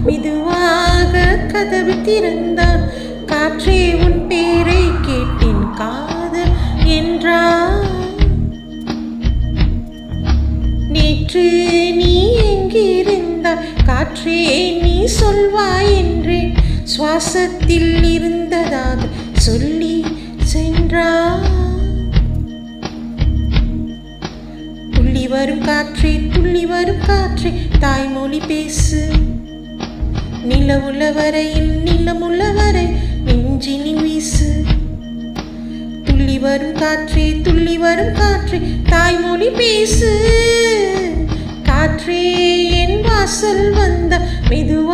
மெதுவாக கதவு திறந்தான். காற்றே உன் பேரை கேட்டேன் காதல் என்றான். நேற்று நீ எங்கிருந்தாய் காற்றே நீ சொல்வாய் என்றேன். சுவாசத்தில் இருந்ததாக சொல்லி சென்றான். துள்ளி வரும் காற்றே துள்ளி வரும் காற்றே தாய்மொழி பேசு. நிலவுள்ள வரையில் நிலமுள்ள வரை நெஞ்சினில் வீசு. துள்ளி வரும் காற்றே துள்ளி வரும் காற்றே தாய்மொழி பேசு. காற்றே என் வாசல் வந்த மெதுவா